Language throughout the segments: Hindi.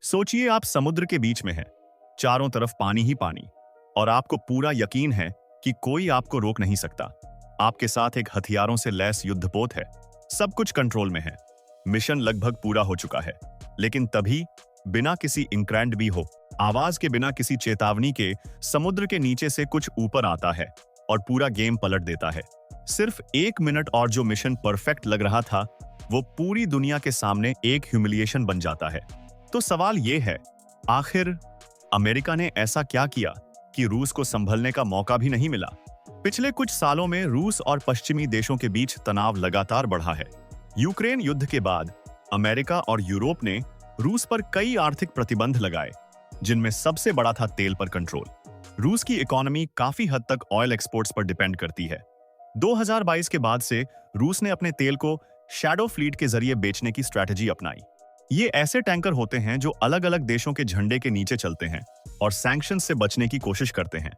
सोचिए आप समुद्र के बीच में हैं, चारों तरफ पानी ही पानी, और आपको पूरा यकीन है कि कोई आपको रोक नहीं सकता। आपके साथ एक हथियारों से लैस युद्धपोत है, सब कुछ कंट्रोल में है। मिशन लगभग पूरा हो चुका है, लेकिन तभी बिना किसी इंक्रेंड भी हो, आवाज के बिना किसी चेतावनी के समुद्र के नीचे से कुछ ऊपर आता है और पूरा गेम पलट देता है। सिर्फ 1 मिनट और जो मिशन परफेक्ट लग रहा था, वो पूरी दुनिया के सामने एक ह्यूमिलिएशन बन जाता है। तो सवाल ये है, आखिर अमेरिका ने ऐसा क्या किया कि रूस को संभलने का मौका भी नहीं मिला? पिछले कुछ सालों में रूस और पश्चिमी देशों के बीच तनाव लगातार बढ़ा है। यूक्रेन युद्ध के बाद अमेरिका और यूरोप ने रूस पर कई आर्थिक प्रतिबंध लगाए, जिनमें सबसे बड़ा था तेल पर कंट्रोल। रूस की इकोनॉमी काफी हद तक ऑयल एक्सपोर्ट्स पर डिपेंड करती है। 2022 के बाद से रूस ने अपने तेल को शैडो फ्लीट के जरिए बेचने की स्ट्रैटेजी अपनाई। ये ऐसे टैंकर होते हैं जो अलग अलग देशों के झंडे के नीचे चलते हैं और सैंक्शन से बचने की कोशिश करते हैं।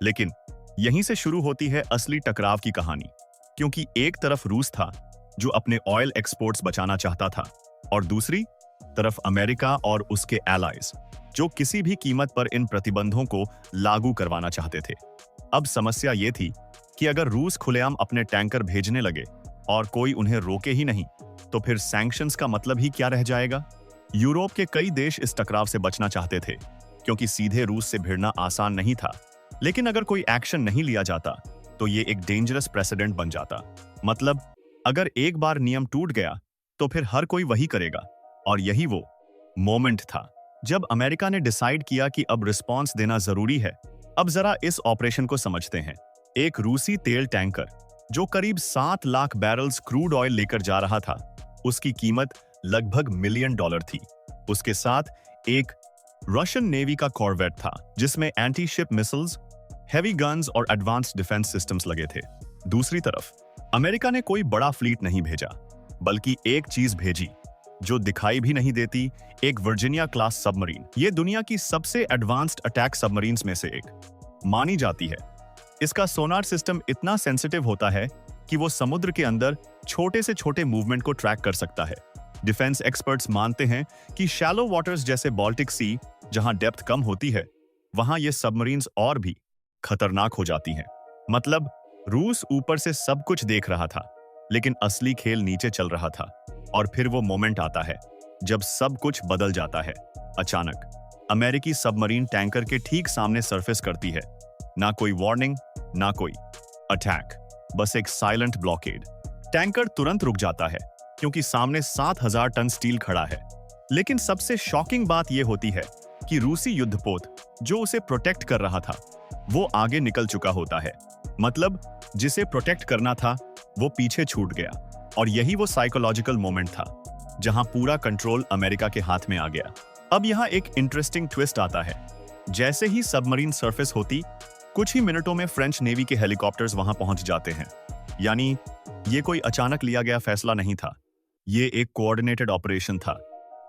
लेकिन यहीं से शुरू होती है असली टकराव की कहानी, क्योंकि एक तरफ रूस था जो अपने ऑयल एक्सपोर्ट्स बचाना चाहता था, और दूसरी तरफ अमेरिका और उसके एलाइज जो किसी भी कीमत पर इन प्रतिबंधों को लागू करवाना चाहते थे। अब समस्या ये थी कि अगर रूस खुलेआम अपने टैंकर भेजने लगे और कोई उन्हें रोके ही नहीं, तो फिर सैंक्शंस का मतलब ही क्या रह जाएगा? यूरोप के कई देश इस टकराव से बचना चाहते थे, क्योंकि सीधे रूस से भिड़ना आसान नहीं था। लेकिन अगर कोई एक्शन नहीं लिया जाता, तो ये एक डेंजरस प्रेसिडेंट बन जाता। मतलब, अगर एक बार नियम टूट गया, तो फिर हर कोई वही करेगा। और यही वो मोमेंट था जब अमेरिका ने डिसाइड किया कि अब रिस्पॉन्स देना जरूरी है। अब जरा इस ऑपरेशन को समझते हैं। एक रूसी तेल टैंकर जो करीब 7 लाख बैरल्स क्रूड ऑयल लेकर जा रहा था, उसकी कीमत लगभग $1 मिलियन थी। उसके साथ एक रशियन नेवी का कॉर्वेट था, जिसमें anti ship missiles, heavy guns और एडवांस्ड डिफेंस सिस्टम्स लगे थे। दूसरी तरफ अमेरिका ने कोई बड़ा फ्लीट नहीं भेजा, बल्कि एक चीज भेजी जो दिखाई भी नहीं देती, एक वर्जीनिया क्लास सबमरीन। ये दुनिया की सबसे एडवांस्ड अटैक सबमरीन्स में से एक मानी जाती है। इसका सोनार सिस्टम इतना सेंसिटिव होता है कि वो समुद्र के अंदर छोटे से छोटे मूवमेंट को ट्रैक कर सकता है। डिफेंस एक्सपर्ट्स मानते हैं कि शैलो वाटर्स जैसे बाल्टिक सी, जहां डेप्थ कम होती है, वहां ये सबमरीन्स और भी खतरनाक हो जाती हैं। मतलब, रूस ऊपर से सब कुछ देख रहा था, लेकिन असली खेल नीचे चल रहा था। और फिर वो मोमेंट आता है जब सब कुछ बदल जाता है। अचानक अमेरिकी सबमरीन टैंकर के ठीक सामने सरफेस करती है। ना कोई वार्निंग, ना कोई अटैक, बस एक साइलेंट ब्लॉकेड। टैंकर तुरंत रुक जाता है, क्योंकि सामने 7,000 टन स्टील खड़ा है। लेकिन सबसे शॉकिंग बात यह होती है कि रूसी युद्धपोत जो उसे प्रोटेक्ट कर रहा था, वो आगे निकल चुका होता है। मतलब, जिसे प्रोटेक्ट करना था, वो पीछे छूट गया। और यही वो साइकोलॉजिकल मोमेंट था जहां पूरा कंट्रोल अमेरिका के हाथ में आ गया। अब यहां एक इंटरेस्टिंग ट्विस्ट आता है। जैसे ही सबमरीन सरफेस होती, कुछ ही मिनटों में फ्रेंच नेवी के हेलीकॉप्टर्स वहां पहुंच जाते हैं। यानी ये कोई अचानक लिया गया फैसला नहीं था, ये एक कोऑर्डिनेटेड ऑपरेशन था।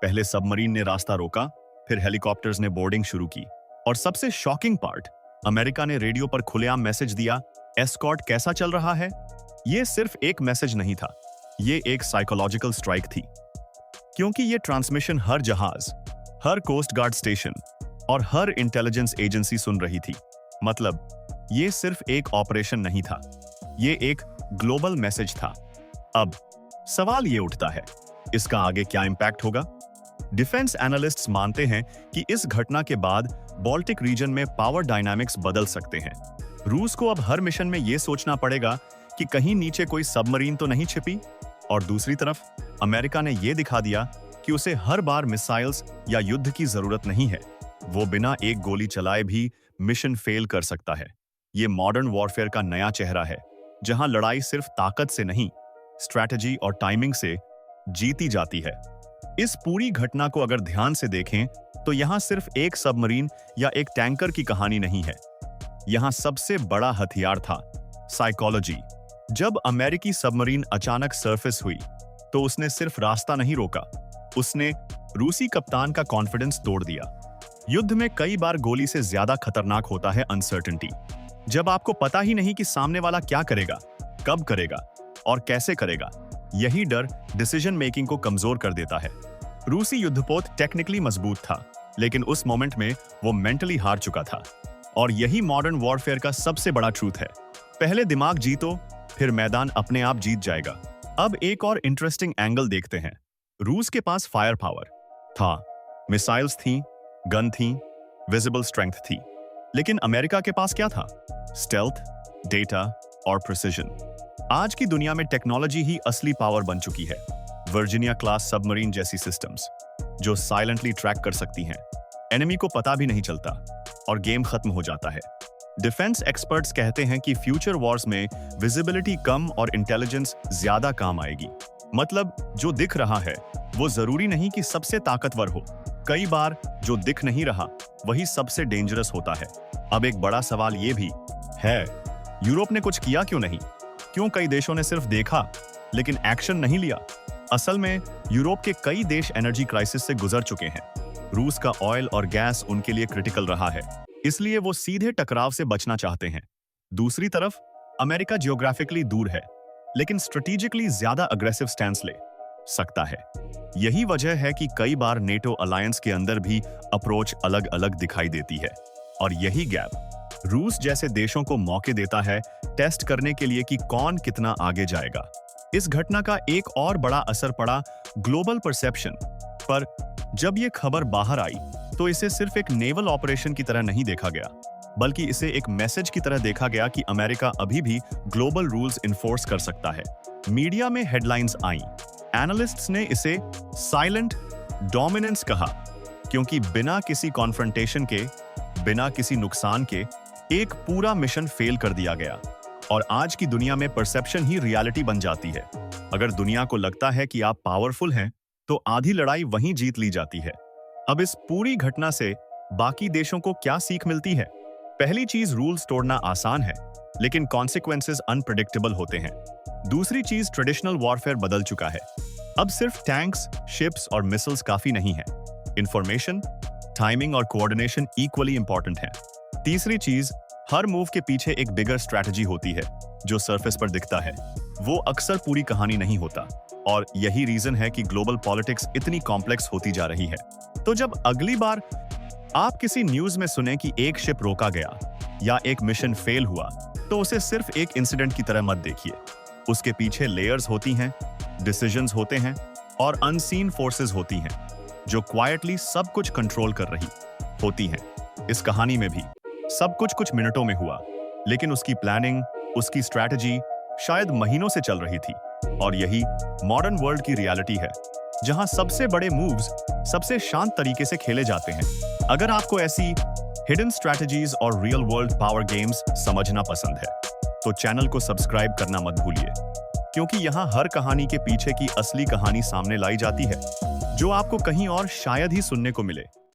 पहले सबमरीन ने रास्ता रोका, फिर हेलीकॉप्टर्स ने बोर्डिंग शुरू की। और सबसे शॉकिंग पार्ट, अमेरिका ने रेडियो पर खुलेआम मैसेज दिया, एस्कॉर्ट कैसा चल रहा है। ये सिर्फ एक मैसेज नहीं था, ये एक साइकोलॉजिकल स्ट्राइक थी, क्योंकि ये ट्रांसमिशन हर जहाज, हर कोस्ट गार्ड स्टेशन और हर इंटेलिजेंस एजेंसी सुन रही थी। मतलब, ये सिर्फ एक ऑपरेशन नहीं था, ये एक ग्लोबल मैसेज था। अब सवाल ये उठता है, इसका आगे क्या इंपैक्ट होगा? डिफेंस एनालिस्ट्स मानते हैं कि इस घटना के बाद बाल्टिक रीजन में पावर डायनामिक्स बदल सकते हैं। रूस को अब हर मिशन में यह सोचना पड़ेगा कि कहीं नीचे कोई सबमरीन तो नहीं छिपी। और दूसरी तरफ अमेरिका ने यह दिखा दिया कि उसे हर बार मिसाइल्स या युद्ध की जरूरत नहीं है। वो बिना एक गोली चलाए भी मिशन फेल कर सकता है। ये मॉडर्न वॉरफेयर का नया चेहरा है, जहां लड़ाई सिर्फ ताकत से नहीं, स्ट्रैटेजी और टाइमिंग से जीती जाती है। इस पूरी घटना को अगर ध्यान से देखें, तो यहां सिर्फ एक सबमरीन या एक टैंकर की कहानी नहीं है। यहां सबसे बड़ा हथियार था साइकोलॉजी। जब अमेरिकी सबमरीन अचानक सरफेस हुई, तो उसने सिर्फ रास्ता नहीं रोका, उसने रूसी कप्तान का कॉन्फिडेंस तोड़ दिया। युद्ध में कई बार गोली से ज्यादा खतरनाक होता है अनसर्टेनिटी। जब आपको पता ही नहीं कि सामने वाला क्या करेगा, कब करेगा और कैसे करेगा। यही डर डिसीजन मेकिंग को कमजोर कर देता है। रूसी युद्धपोत टेक्निकली मजबूत था, लेकिन उस मोमेंट में वो मेंटली हार चुका था। और यही मॉडर्न वॉरफेयर का सबसे बड़ा ट्रूथ है। पहले दिमाग जीतो, फिर मैदान अपने आप जीत जाएगा। अब एक और इंटरेस्टिंग एंगल देखते हैं। रूस के पास फायर पावर था, मिसाइल्स थी, गन थी, विजिबल स्ट्रेंथ थी। लेकिन अमेरिका के पास क्या था? स्टेल्थ, डेटा और प्रिसिजन। आज की दुनिया में टेक्नोलॉजी ही असली पावर बन चुकी है। वर्जीनिया क्लास सबमरीन जैसी सिस्टम्स जो साइलेंटली ट्रैक कर सकती हैं, एनिमी को पता भी नहीं चलता और गेम खत्म हो जाता है। डिफेंस एक्सपर्ट्स कहते हैं कि फ्यूचर वॉर्स में विजिबिलिटी कम और इंटेलिजेंस ज्यादा काम आएगी। मतलब जो दिख रहा है वो जरूरी नहीं कि सबसे ताकतवर हो। कई बार जो दिख नहीं रहा वही सबसे डेंजरस होता है। अब एक बड़ा सवाल ये भी है, यूरोप ने कुछ किया क्यों नहीं? क्यों कई देशों ने सिर्फ देखा लेकिन एक्शन नहीं लिया? असल में यूरोप के कई देश एनर्जी क्राइसिस से गुजर चुके हैं। रूस का ऑयल और गैस उनके लिए क्रिटिकल रहा है, इसलिए वो सीधे टकराव से बचना चाहते हैं। दूसरी तरफ अमेरिका जियोग्राफिकली दूर है, लेकिन स्ट्रेटेजिकली ज्यादा अग्रेसिव स्टैंस ले सकता है। यही वजह है कि कई बार नेटो अलायंस के अंदर भी अप्रोच अलग अलग दिखाई देती है। और यही गैप रूस जैसे देशों को मौके देता है टेस्ट करने के लिए कि कौन कितना आगे जाएगा। इस घटना का एक और बड़ा असर पड़ा ग्लोबल परसेप्शन पर। जब ये खबर बाहर आई तो इसे सिर्फ एक नेवल ऑपरेशन की तरह नहीं देखा गया, बल्कि इसे एक मैसेज की तरह देखा गया कि अमेरिका अभी भी ग्लोबल रूल्स इन्फोर्स कर सकता है। मीडिया में हेडलाइंस आई, एनालिस्ट्स ने इसे साइलेंट डोमिनेंस कहा, क्योंकि बिना किसी कॉन्फ्रंटेशन के, बिना किसी नुकसान के एक पूरा मिशन फेल कर दिया गया। और आज की दुनिया में परसेप्शन ही रियलिटी बन जाती है। अगर दुनिया को लगता है कि आप पावरफुल हैं, तो आधी लड़ाई वहीं जीत ली जाती है। अब इस पूरी घटना से बाकी देशों को क्या सीख मिलती है? पहली चीज, रूल्स तोड़ना आसान है, लेकिन कॉन्सिक्वेंसेस अनप्रेडिक्टेबल होते हैं। दूसरी चीज, ट्रेडिशनल वॉरफेयर बदल चुका है। अब सिर्फ टैंक्स, शिप्स और मिसाइल्स काफी नहीं है। इंफॉर्मेशन, टाइमिंग और कोऑर्डिनेशन इक्वली इंपॉर्टेंट है। तीसरी चीज, हर मूव के पीछे एक बिगर स्ट्रैटेजी होती है। जो सरफेस पर दिखता है वो अक्सर पूरी कहानी नहीं होता, और यही रीजन है कि ग्लोबल पॉलिटिक्स इतनी कॉम्प्लेक्स होती जा रही है। तो जब अगली बार आप किसी न्यूज में सुने कि एक शिप रोका गया या एक मिशन फेल हुआ, तो उसे सिर्फ एक इंसिडेंट की तरह मत देखिए। उसके पीछे लेयर्स होती हैं, डिसीजंस होते हैं और अनसीन फोर्सेस होती हैं जो क्वाइटली सब कुछ कंट्रोल कर रही होती हैं। इस कहानी में भी सब कुछ मिनटों में हुआ, लेकिन उसकी प्लानिंग, उसकी स्ट्रैटेजी शायद महीनों से चल रही थी। और यही मॉडर्न वर्ल्ड की रियलिटी है, जहां सबसे बड़े मूव्स सबसे शांत तरीके से खेले जाते हैं। अगर आपको ऐसी हिडन स्ट्रैटेजीज और रियल वर्ल्ड पावर गेम्स समझना पसंद है, तो चैनल को सब्सक्राइब करना मत भूलिए, क्योंकि यहाँ हर कहानी के पीछे की असली कहानी सामने लाई जाती है, जो आपको कहीं और शायद ही सुनने को मिले।